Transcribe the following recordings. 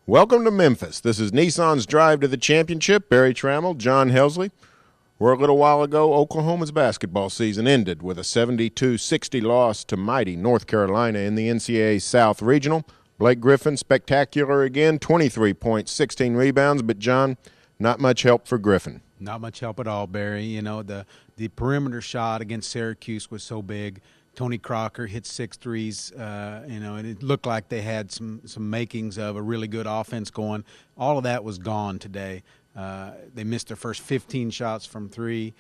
Welcome to Memphis. This is Nissan's Drive to the Championship. Barry Tramel, John Helsley. Where a little while ago, Oklahoma's basketball season ended with a 72-60 loss to mighty North Carolina in the NCAA South Regional. Blake Griffin, spectacular again, 23 points, 16 rebounds, but John, not much help for Griffin. Not much help at all, Barry. You know, the perimeter shot against Syracuse was so big. Tony Crocker hit 6 threes, and it looked like they had some makings of a really good offense going. All of that was gone today. They missed their first 15 shots from three,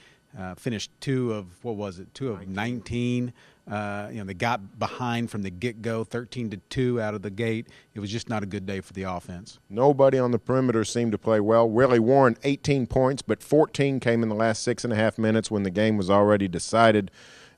finished 2 of 19. They got behind from the get-go, 13-2 out of the gate. It was just not a good day for the offense. Nobody on the perimeter seemed to play well. Willie Warren, 18 points, but 14 came in the last 6.5 minutes when the game was already decided.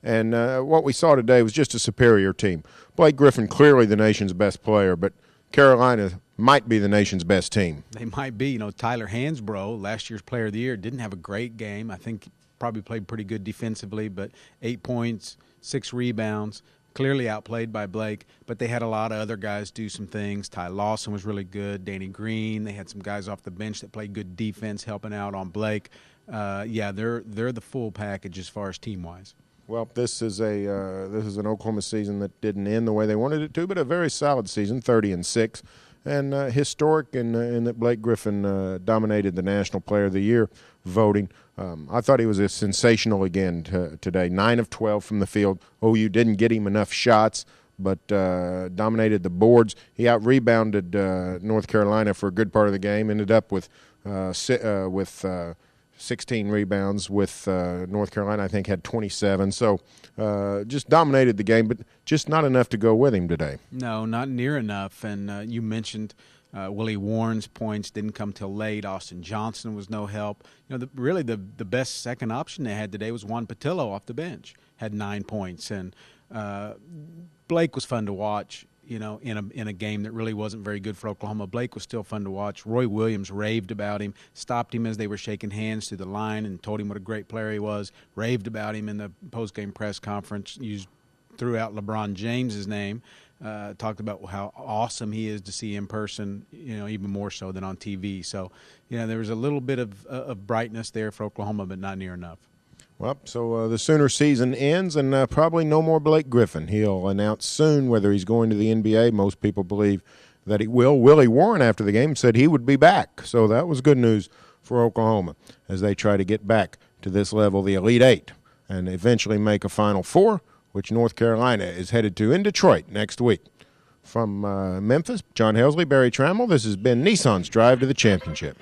And what we saw today was just a superior team. Blake Griffin, clearly the nation's best player, but Carolina might be the nation's best team. They might be. You know, Tyler Hansbrough, last year's Player of the Year, didn't have a great game. I think probably played pretty good defensively, but 8 points, 6 rebounds, clearly outplayed by Blake. But they had a lot of other guys do some things. Ty Lawson was really good. Danny Green. They had some guys off the bench that played good defense, helping out on Blake. They're the full package as far as team-wise. Well, this is an Oklahoma season that didn't end the way they wanted it to, but a very solid season, 30-6, and historic in that Blake Griffin dominated the National Player of the Year voting. I thought he was sensational again today. 9 of 12 from the field. OU didn't get him enough shots, but dominated the boards. He out-rebounded North Carolina for a good part of the game. Ended up with 16 rebounds with North Carolina, I think, had 27. So just dominated the game, but just not enough to go with him today. No, not near enough. And you mentioned Willie Warren's points didn't come till late. Austin Johnson was no help. You know, really the best second option they had today was Juan Patillo off the bench, had 9 points. And Blake was fun to watch. You know, in a game that really wasn't very good for Oklahoma. Blake was still fun to watch. Roy Williams raved about him, stopped him as they were shaking hands through the line and told him what a great player he was, raved about him in the post-game press conference, threw out LeBron James's name, talked about how awesome he is to see in person, you know, even more so than on TV. So, you know, there was a little bit of brightness there for Oklahoma, but not near enough. Well, so the Sooner season ends, and probably no more Blake Griffin. He'll announce soon whether he's going to the NBA. Most people believe that he will. Willie Warren, after the game, said he would be back. So that was good news for Oklahoma as they try to get back to this level, the Elite Eight, and eventually make a Final Four, which North Carolina is headed to in Detroit next week. From Memphis, John Helsley, Barry Tramel, this has been Nissan's Drive to the Championship.